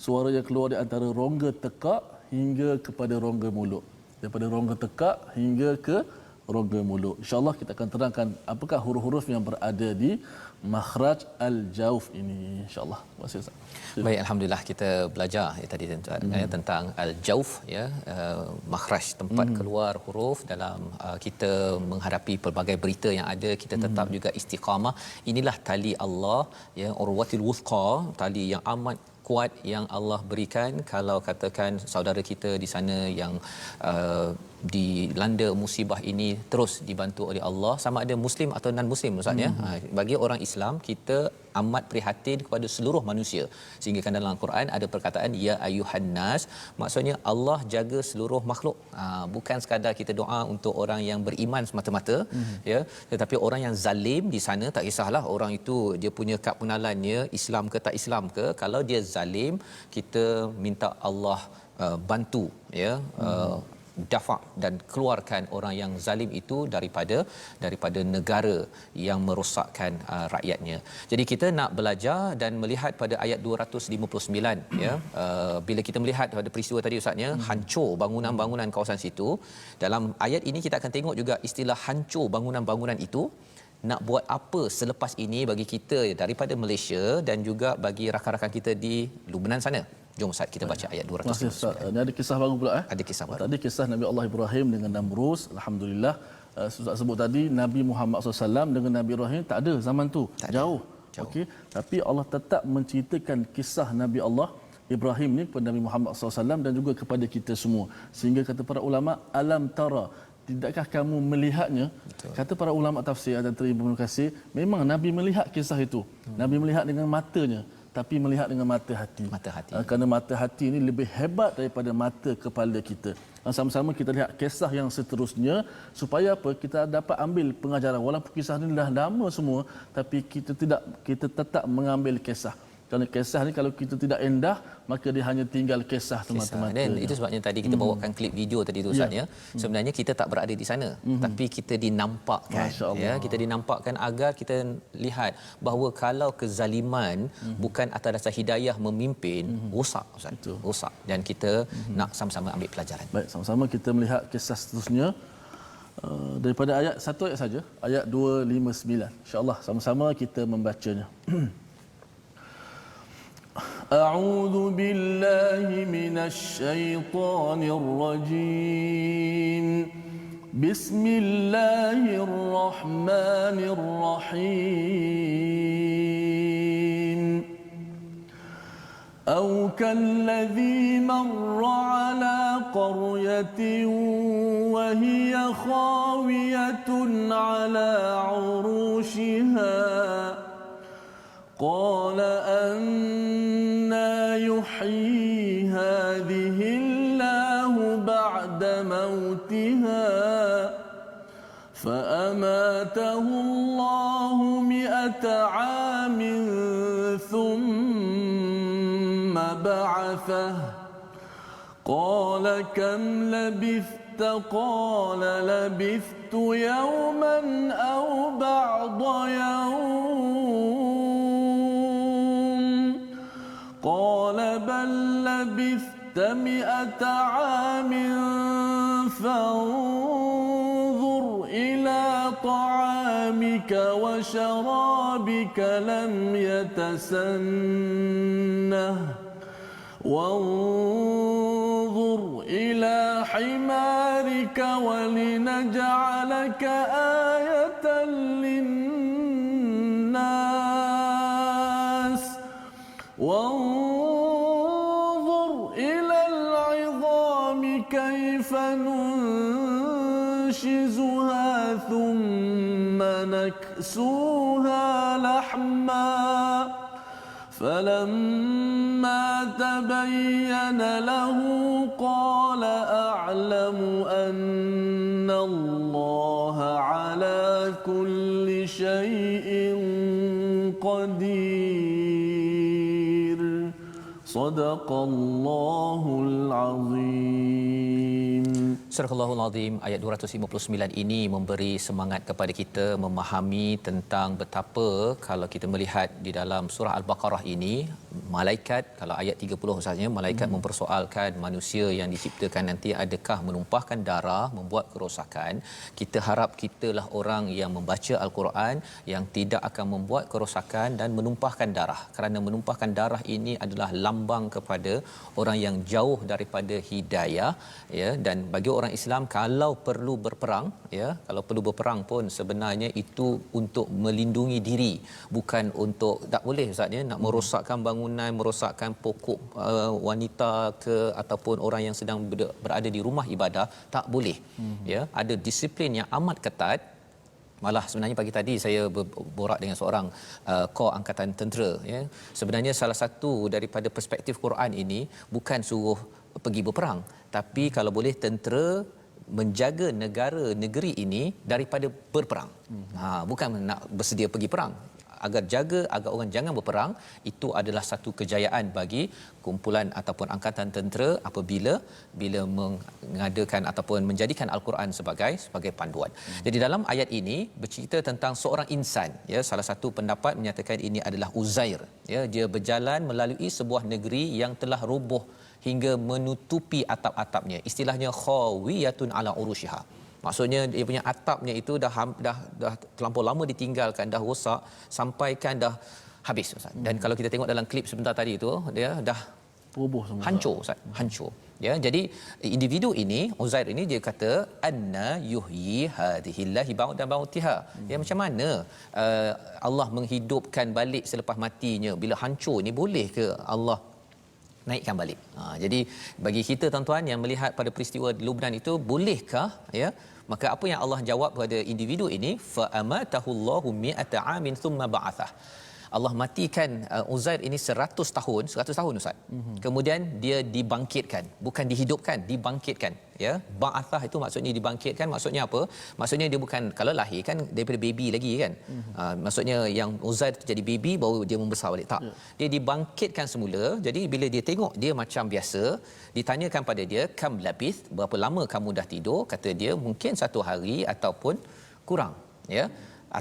suara yang keluar di antara rongga tekak hingga kepada rongga mulut. Daripada rongga tekak hingga ke rongga mulut. InsyaAllah kita akan terangkan apakah huruf-huruf yang berada di makhraj al-jawf ini insya-Allah. Terima kasih Ustaz.
Baik, alhamdulillah kita belajar tadi tentang al-jawf makhraj tempat keluar huruf dalam kita menghadapi pelbagai berita yang ada, kita tetap juga istiqamah. Inilah tali Allah urwatul wuthqa, tali yang amat kuat yang Allah berikan kalau katakan saudara kita di sana yang dilanda musibah ini terus dibantu oleh Allah, sama ada muslim atau non muslim Ustaz ya. Bagi orang Islam kita amat prihatin kepada seluruh manusia, sehingga kan dalam Al-Quran ada perkataan ya ayyuhan nas, maksudnya Allah jaga seluruh makhluk. Bukan sekadar kita doa untuk orang yang beriman semata-mata ya, tetapi orang yang zalim di sana tak kisahlah orang itu dia punya kad pengenalannya Islam ke tak Islam ke, kalau dia zalim kita minta Allah bantu ya, dafa' dan keluarkan orang yang zalim itu daripada negara yang merosakkan rakyatnya. Jadi kita nak belajar dan melihat pada ayat 259 ya, bila kita melihat pada peristiwa tadi Ustaznya hancur bangunan-bangunan kawasan situ. Dalam ayat ini kita akan tengok juga istilah hancur bangunan-bangunan itu nak buat apa selepas ini bagi kita daripada Malaysia dan juga bagi rakan-rakan kita di Lubnan sana. Jom Ustaz kita baca ayat 200.
Ini ada kisah baru pula
Ada kisah baru.
Tadi kisah Nabi Allah Ibrahim dengan Namrus. Alhamdulillah. Ustaz sebut tadi Nabi Muhammad SAW dengan Nabi Ibrahim tak ada zaman tu. Jauh. Okey. Tapi Allah tetap menceritakan kisah Nabi Allah Ibrahim ni kepada Nabi Muhammad SAW dan juga kepada kita semua. Sehingga kata para ulama, alam tara, tidakkah kamu melihatnya? Betul. Kata para ulama tafsir dan terima kasih, memang Nabi melihat kisah itu. Nabi melihat dengan matanya, tapi melihat dengan mata hati. Kerana mata hati ini lebih hebat daripada mata kepala kita. Sama-sama kita lihat kisah yang seterusnya supaya apa? Kita dapat ambil pengajaran. Walaupun kisah ini dah lama semua, tapi kita tetap mengambil kisah. Kerana kisah ni kalau kita tidak endah, maka dia hanya tinggal kisah teman-teman.
Dan itu sebabnya tadi kita bawakan klip video tadi tu Ustaz ya. Sebenarnya kita tak berada di sana, tapi kita dinampakkan ya, kita dinampakkan agar kita lihat bahawa kalau kezaliman bukan atas dasar hidayah memimpin, rosak Ustaz. Rosak, dan kita nak sama-sama ambil pelajaran.
Baik, sama-sama kita melihat kisah seterusnya daripada satu ayat saja, ayat 259. Insya-Allah sama-sama kita membacanya. أعوذ بالله من الشيطان الرجيم بسم الله الرحمن الرحيم أو كالذي مر على قرية وهي خاوية على عروشها قال أنى يحيي هذه الله بعد موتها فأماته الله 100 عام ثم بعثه قال كم لبثت قال لبثت يوما أو بعض يوم قال بل لبثت 100 عام فانظر إلى طعامك وشرابك لم يتسنه وانظر إلى حمارك ولنجعلك آية للناس وانظر إلى العظام كيف ننشزها ثم نكسوها لحما فلما تبين له قال أعلم أن الله على كل شيء قدير صدق الله العظيم.
Surah Al-Al Azim ayat 259 ini memberi semangat kepada kita memahami tentang betapa kalau kita melihat di dalam surah Al-Baqarah ini malaikat, kalau ayat 30 misalnya, malaikat mempersoalkan manusia yang diciptakan nanti adakah menumpahkan darah, membuat kerosakan. Kita harap kitalah orang yang membaca Al-Quran yang tidak akan membuat kerosakan dan menumpahkan darah, kerana menumpahkan darah ini adalah lambang kepada orang yang jauh daripada hidayah, ya. Dan bagi orang Islam kalau perlu berperang, ya, kalau perlu berperang pun sebenarnya itu untuk melindungi diri, bukan untuk, tak boleh Ustaz ya, nak merosakkan bangunan, merosakkan pokok wanita ke ataupun orang yang sedang berada di rumah ibadah, tak boleh. Ya, ada disiplin yang amat ketat. Malah sebenarnya pagi tadi saya berborak dengan seorang kor angkatan tentera, ya. Sebenarnya salah satu daripada perspektif Quran ini bukan suruh pergi berperang, tapi kalau boleh tentera menjaga negeri ini daripada berperang. Bukan nak bersedia pergi perang, agar jaga agar orang jangan berperang. Itu adalah satu kejayaan bagi kumpulan ataupun angkatan tentera apabila mengadakan ataupun menjadikan Al-Quran sebagai panduan. Jadi dalam ayat ini bercerita tentang seorang insan, ya. Salah satu pendapat menyatakan ini adalah Uzair, ya. Dia berjalan melalui sebuah negeri yang telah roboh hingga menutupi atap-atapnya. Istilahnya khawiyatun ala urushiha. Maksudnya dia punya atapnya itu dah terlampau lama ditinggalkan, dah rosak sampaikan dah habis, Ustaz. Dan kalau kita tengok dalam klip sebentar tadi itu, dia dah
roboh semua,
hancur, Ustaz. Hancur, ya. Jadi individu ini, Uzair ini, dia kata anna yuhyi hadhihillahi ba'da mautiha. Ya, macam mana Allah menghidupkan balik selepas matinya? Bila hancur ni, boleh ke Allah naikkan balik? Jadi bagi kita tuan-tuan yang melihat pada peristiwa di Lubnan itu, bolehkah, ya? Maka apa yang Allah jawab kepada individu ini, fa amatahullahu 100 amin thumma ba'athah. Allah matikan Uzair ini 100 tahun Ustaz. Kemudian dia dibangkitkan, bukan dihidupkan, dibangkitkan, ya. Ba'athah itu maksudnya dibangkitkan. Maksudnya apa? Maksudnya dia bukan, kalau lahir kan daripada baby lagi kan. Maksudnya yang Uzair jadi baby baru dia membesar balik, tak. Dia dibangkitkan semula. Jadi bila dia tengok dia macam biasa, ditanyakan pada dia, kam labith, berapa lama kamu dah tidur? Kata dia mungkin 1 hari ataupun kurang, ya,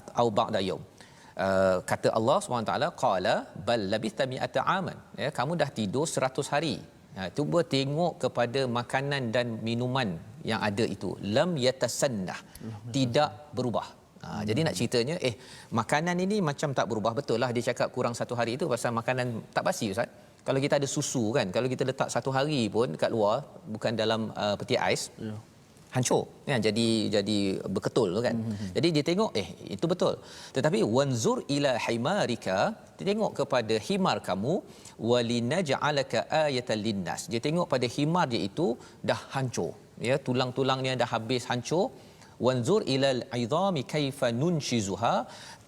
atau ba'da yaum. Kata Allah SWT, qala bal labithta 100 aman, ya, kamu dah tidur 100 hari. Cuba tengok kepada makanan dan minuman yang ada itu, lam yatasannah, tidak berubah. Jadi nak ceritanya, makanan ini macam tak berubah. Betul lah dia cakap kurang 1 hari itu pasal makanan tak basi, Ustaz. Kalau kita ada susu kan, kalau kita letak 1 hari pun dekat luar, bukan dalam peti ais, hancur kan, jadi berketul kan. Jadi dia tengok itu betul, tetapi wanzur ila himarika, dia tengok kepada himar kamu, walinaj'alaka ayatan linnas, dia tengok pada himar dia itu dah hancur ya, tulang-tulangnya dah habis hancur. Wanzur ilal idhami kaifa nunshizuha,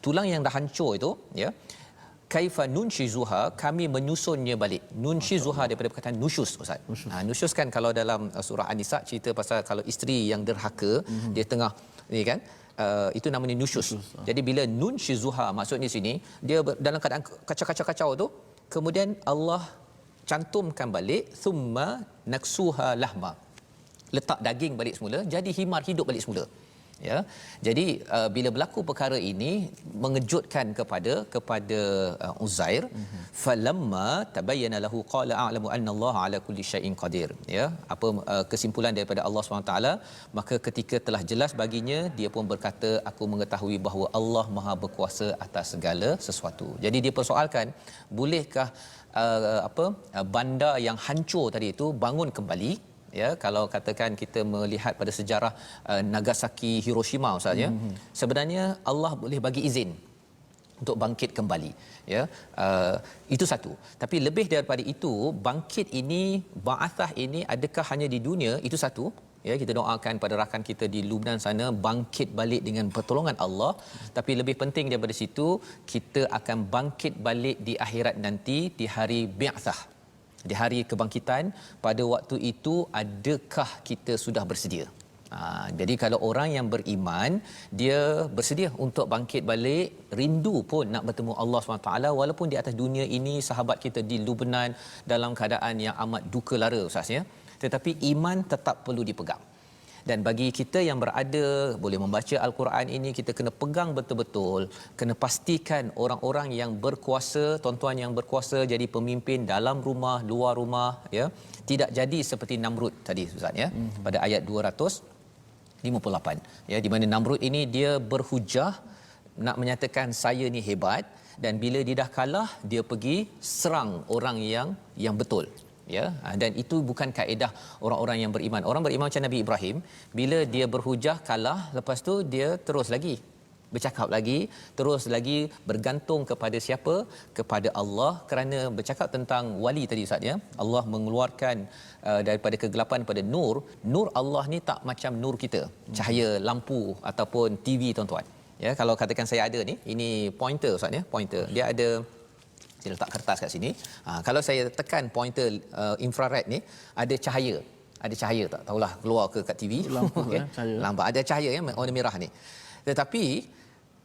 tulang yang dah hancur itu ya, kaifa nunshizuha, kami menyusunnya balik. Nunshizuha daripada perkataan nusyus, ustaz. Nusyus kan kalau dalam surah An-Nisa cerita pasal kalau isteri yang derhaka, dia tengah ni kan, itu namanya nusyus. Jadi bila nunshizuha maksudnya sini dia dalam keadaan kacau-kacau tu, kemudian Allah cantumkan balik, thumma naksuha lahma, letak daging balik semula, jadi himar hidup balik semula ya. Jadi bila berlaku perkara ini mengejutkan kepada Uzair, falamma tabayyana lahu qala a'lamu anna Allah ala kulli syai'in qadir ya. Apa kesimpulan daripada Allah SWT, maka ketika telah jelas baginya, dia pun berkata, aku mengetahui bahawa Allah Maha berkuasa atas segala sesuatu. Jadi dia persoalkan, bolehkah bandar yang hancur tadi itu bangun kembali ya. Kalau katakan kita melihat pada sejarah Nagasaki, Hiroshima ustaz ya, sebenarnya Allah boleh bagi izin untuk bangkit kembali ya. Itu satu. Tapi lebih daripada itu, bangkit ini, ba'athah ini adakah hanya di dunia? Itu satu ya, kita doakan pada rakan kita di Lubnan sana bangkit balik dengan pertolongan Allah. Tapi lebih penting daripada situ, kita akan bangkit balik di akhirat nanti, di hari bi'athah, di hari kebangkitan. Pada waktu itu adakah kita sudah bersedia? Jadi kalau orang yang beriman, dia bersedia untuk bangkit balik, rindu pun nak bertemu Allah SWT, walaupun di atas dunia ini sahabat kita di Lubnan dalam keadaan yang amat duka lara ustaz ya, tetapi iman tetap perlu dipegang. Dan bagi kita yang berada boleh membaca Al-Quran ini, kita kena pegang betul-betul, kena pastikan orang-orang yang berkuasa, tuan-tuan yang berkuasa jadi pemimpin dalam rumah, luar rumah ya, tidak jadi seperti Namrud tadi ustaz ya, pada ayat 258 ya, di mana Namrud ini dia berhujah nak menyatakan saya ni hebat, dan bila dia dah kalah, dia pergi serang orang yang betul ya. Dan itu bukan kaedah orang-orang yang beriman. Orang beriman macam Nabi Ibrahim, bila dia berhujah kalah, lepas tu dia terus lagi bercakap lagi, terus lagi bergantung kepada siapa? Kepada Allah. Kerana bercakap tentang wali tadi ustaz ya, Allah mengeluarkan daripada kegelapan pada nur. Nur Allah ni tak macam nur kita, cahaya lampu ataupun TV tuan-tuan ya. Kalau katakan saya ada ni, ini pointer ustaz ya, pointer dia ada, saya letak kertas kat sini. Kalau saya tekan pointer infrared ni, ada cahaya. Ada cahaya, tak tahulah keluar ke kat TV.
Lampu
okay.
Cahaya.
Lampu ada cahaya ya, warna merah ni. Tetapi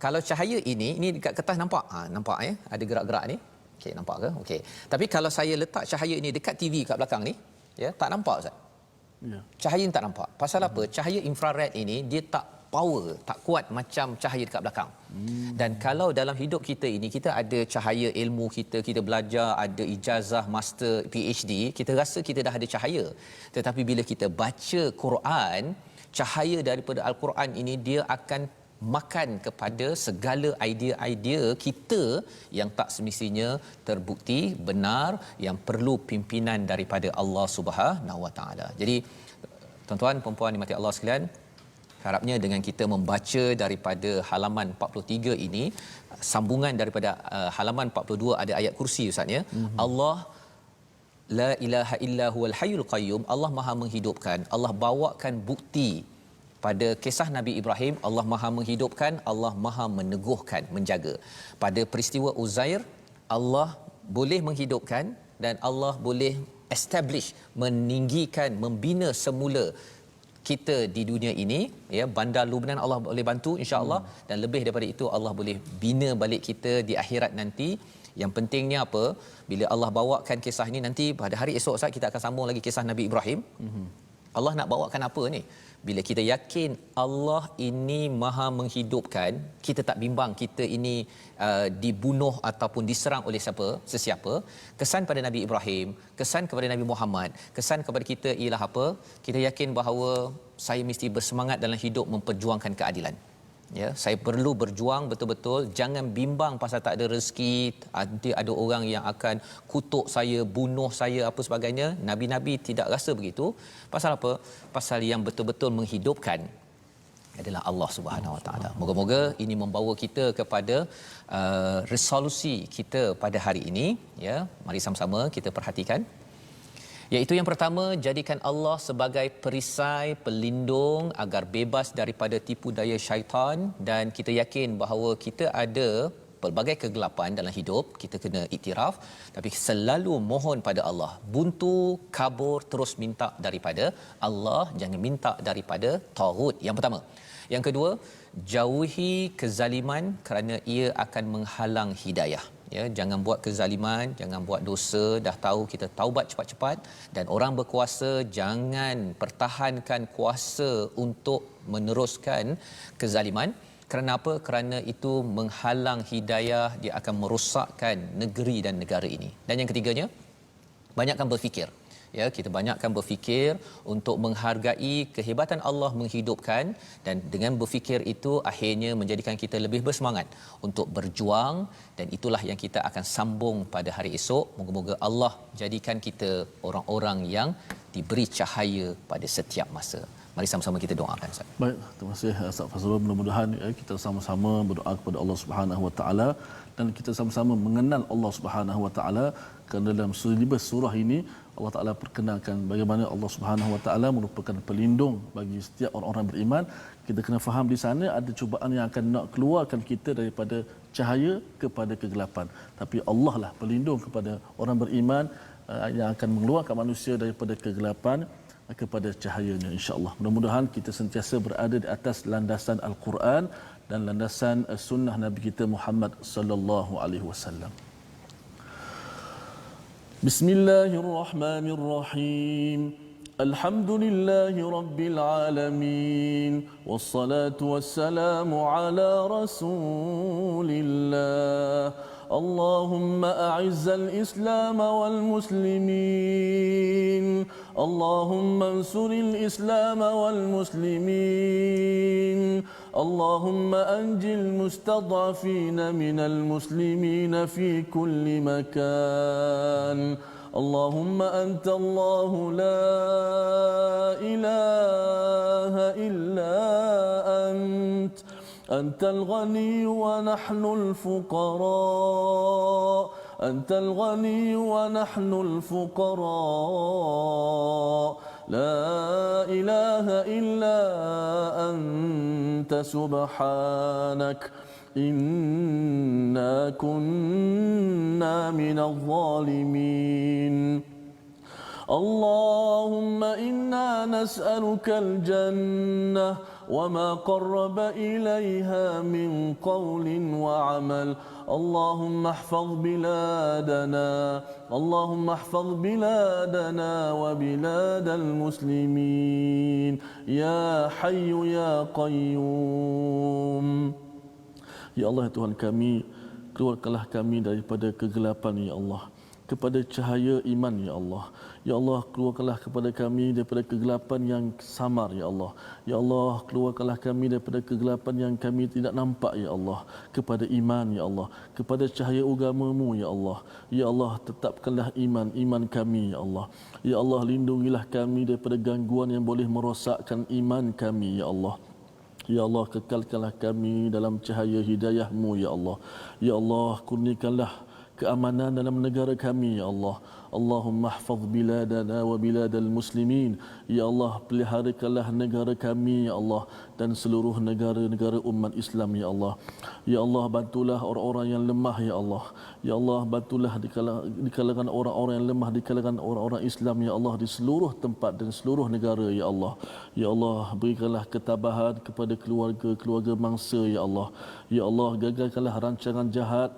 kalau cahaya ini dekat kertas nampak? Nampak ya, ada gerak-gerak ni. Okey, nampak ke? Okey. Tapi kalau saya letak cahaya ini dekat TV kat belakang ni, ya, tak nampak ustaz. Ya. Cahaya ni tak nampak. Pasal apa? Cahaya infrared ini dia tak power, tak kuat macam cahaya dekat belakang. Dan kalau dalam hidup kita ini kita ada cahaya ilmu kita, kita belajar, ada ijazah master, PhD, kita rasa kita dah ada cahaya. Tetapi bila kita baca Quran, cahaya daripada Al-Quran ini dia akan makan kepada segala idea-idea kita yang tak semestinya terbukti benar, yang perlu pimpinan daripada Allah Subhanahu Wa Taala. Jadi tuan-tuan puan-puan dimati Allah sekalian, harapnya dengan kita membaca daripada halaman 43 ini, sambungan daripada halaman 42 ada ayat kursi ustaz ya. Allah la ilaha illa huwal hayyul qayyum, Allah Maha menghidupkan. Allah bawakan bukti pada kisah Nabi Ibrahim, Allah Maha menghidupkan, Allah Maha meneguhkan, menjaga. Pada peristiwa Uzair, Allah boleh menghidupkan dan Allah boleh establish, meninggikan, membina semula kita di dunia ini ya. Bandar Lubnan Allah boleh bantu insya-Allah, dan lebih daripada itu Allah boleh bina balik kita di akhirat nanti. Yang pentingnya apa? Bila Allah bawakan kisah ini nanti pada hari esok Ustaz, kita akan sambung lagi kisah Nabi Ibrahim. Allah nak bawakan apa ni? Bila kita yakin Allah ini Maha menghidupkan, kita tak bimbang kita ini dibunuh ataupun diserang oleh sesiapa. Kesan pada Nabi Ibrahim, kesan kepada Nabi Muhammad, kesan kepada kita ialah apa? Kita yakin bahawa saya mesti bersemangat dalam hidup memperjuangkan keadilan. ya, saya perlu berjuang betul-betul, jangan bimbang pasal tak ada rezeki, ada orang yang akan kutuk saya, bunuh saya apa sebagainya. Nabi-nabi tidak rasa begitu. Pasal apa? Pasal yang betul-betul menghidupkan adalah Allah Subhanahu Wa Taala. Moga-moga ini membawa kita kepada resolusi kita pada hari ini, ya. Mari sama-sama kita perhatikan. Iaitu yang pertama, jadikan Allah sebagai perisai pelindung agar bebas daripada tipu daya syaitan, dan kita yakin bahawa kita ada pelbagai kegelapan dalam hidup, kita kena iktiraf, tapi selalu mohon pada Allah. Buntu, kabur, terus minta daripada Allah, jangan minta daripada taghut. Yang pertama. Yang kedua, jauhi kezaliman kerana ia akan menghalang hidayah. Ya, jangan buat kezaliman, jangan buat dosa, dah tahu kita taubat cepat-cepat, dan orang berkuasa jangan pertahankan kuasa untuk meneruskan kezaliman. Kerana apa? Kerana itu menghalang hidayah, dia akan merosakkan negeri dan negara ini. Dan yang ketiganya, banyakkan berfikir. Ya, kita banyakkan berfikir untuk menghargai kehebatan Allah menghidupkan, dan dengan berfikir itu akhirnya menjadikan kita lebih bersemangat untuk berjuang, dan itulah yang kita akan sambung pada hari esok. Moga-moga Allah jadikan kita orang-orang yang diberi cahaya pada setiap masa. Mari sama-sama kita doakan, Ustaz.
Baik, terima kasih Ustaz Fazrul. Mudah-mudahan kita sama-sama berdoa kepada Allah Subhanahu Wa Taala, dan kita sama-sama mengenal Allah Subhanahu Wa Taala, kerana dalam surah ini Allah Taala perkenalkan bagaimana Allah Subhanahu Wa Taala merupakan pelindung bagi setiap orang-orang beriman. Kita kena faham di sana ada cubaan yang akan nak keluarkan kita daripada cahaya kepada kegelapan. Tapi Allah lah pelindung kepada orang beriman, yang akan mengeluarkan manusia daripada kegelapan kepada cahayanya, insya-Allah. Mudah-mudahan kita sentiasa berada di atas landasan Al-Quran dan landasan sunnah Nabi kita Muhammad sallallahu alaihi wasallam. Bismillahirrahmanirrahim. Alhamdulillahi rabbil alamin. Wassalatu wassalamu ala Rasulillah. اللهم أعز الإسلام والمسلمين. اللهم انصر الإسلام والمسلمين. اللهم أنج المستضعفين من المسلمين في كل مكان. اللهم أنت الله لا إله إلا أنت. أنت الغني ونحن الفقراء. أنت الغني ونحن الفقراء. لا إله إلا أنت سبحانك إنا كنا من الظالمين. اللهم إنا نسألك الجنة وما قرب إليها من قول وعمل. اللهم احفظ بلادنا. اللهم احفظ بلادنا وبلاد المسلمين يا حي يا قيوم. Ya Allah, ya Tuhan kami, keluarkanlah kami daripada kegelapan, ya Allah, kepada cahaya iman, ya Allah. Ya Allah, keluarkanlah kepada kami daripada kegelapan yang samar, ya Allah. Ya Allah, keluarkanlah kami daripada kegelapan yang kami tidak nampak, ya Allah, kepada iman, ya Allah, kepada cahaya agama-Mu, ya Allah. Ya Allah, tetapkanlah iman kami, ya Allah. Ya Allah, lindungilah kami daripada gangguan yang boleh merosakkan iman kami, ya Allah. Ya Allah, kekalkanlah kami dalam cahaya hidayah-Mu, ya Allah. Ya Allah, kurniakanlah keamanan dalam negara kami, ya Allah. Allahumma ahfaz biladana wa biladal muslimin. Ya Allah, peliharakanlah negara kami, ya Allah, dan seluruh negara-negara umat Islam, ya Allah. Ya Allah, bantulah orang-orang yang lemah, ya Allah. Ya Allah, bantulah di kalangan orang-orang yang lemah, di kalangan orang-orang Islam, ya Allah, di seluruh tempat dan seluruh negara, ya Allah. Ya Allah, berikanlah ketabahan kepada keluarga mangsa, ya Allah. Ya Allah, gagalkanlah rancangan jahat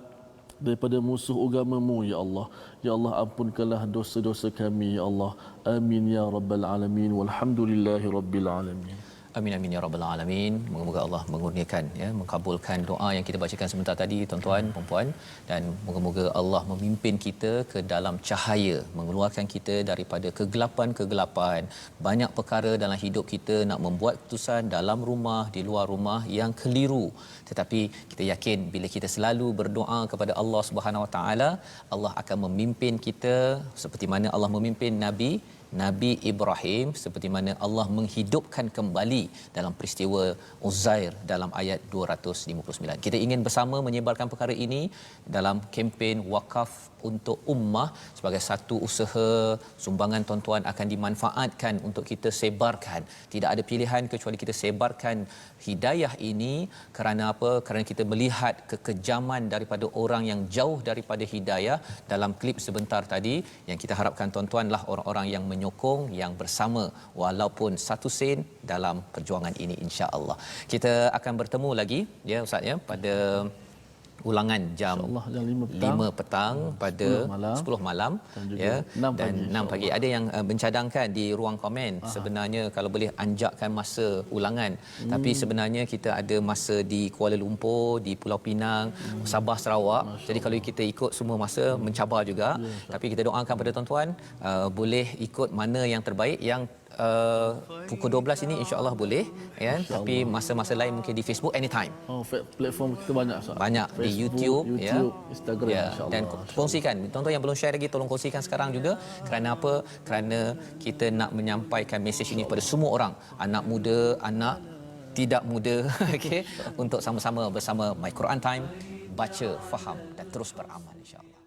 daripada musuh agama-Mu, ya Allah. Ya Allah, ampunkanlah dosa-dosa kami, ya Allah. Amin ya rabbal alamin. Walhamdulillahi rabbil alamin.
Amin amin ya rabbal alamin. Moga-moga Allah mengurniakan ya, mengabulkan doa yang kita bacakan sebentar tadi tuan-tuan, puan-puan, dan moga-moga Allah memimpin kita ke dalam cahaya, mengeluarkan kita daripada kegelapan-kegelapan. Banyak perkara dalam hidup kita nak membuat keputusan dalam rumah, di luar rumah yang keliru. Tetapi kita yakin bila kita selalu berdoa kepada Allah Subhanahu Wa Taala, Allah akan memimpin kita seperti mana Allah memimpin Nabi Ibrahim, seperti mana Allah menghidupkan kembali dalam peristiwa Uzair dalam ayat 259. Kita ingin bersama menyebarkan perkara ini dalam kempen wakaf untuk ummah sebagai satu usaha. Sumbangan tuan-tuan akan dimanfaatkan untuk kita sebarkan. Tidak ada pilihan kecuali kita sebarkan hidayah ini. Kerana apa? Kerana kita melihat kekejaman daripada orang yang jauh daripada hidayah dalam klip sebentar tadi. Yang kita harapkan tuan-tuanlah orang-orang yang menyokong, yang bersama walaupun satu sen dalam perjuangan ini, insya-Allah. Kita akan bertemu lagi ya Ustaz ya pada ulangan jam 5 petang pada 10 malam ya, dan 6 pagi. Ada yang mencadangkan di ruang komen, sebenarnya kalau boleh anjakkan masa ulangan. Tapi sebenarnya kita ada masa di Kuala Lumpur, di Pulau Pinang, Sabah, Sarawak. Jadi kalau kita ikut semua masa mencabar juga. Tapi kita doakan pada tuan-tuan boleh ikut mana yang terbaik. Yang pukul 12 ini insya-Allah boleh ya, tapi masa-masa lain mungkin di Facebook anytime.
Platform kita banyak
banyak Facebook, di YouTube ya,
Instagram
ya,
insya-Allah.
dan kongsikan. Tuan-tuan yang belum share lagi tolong kongsikan sekarang juga. Kerana apa? Kerana kita nak menyampaikan mesej ini kepada semua orang, anak muda, anak tidak muda okey, untuk sama-sama bersama My Quran Time, baca, faham dan terus beramal insya-Allah.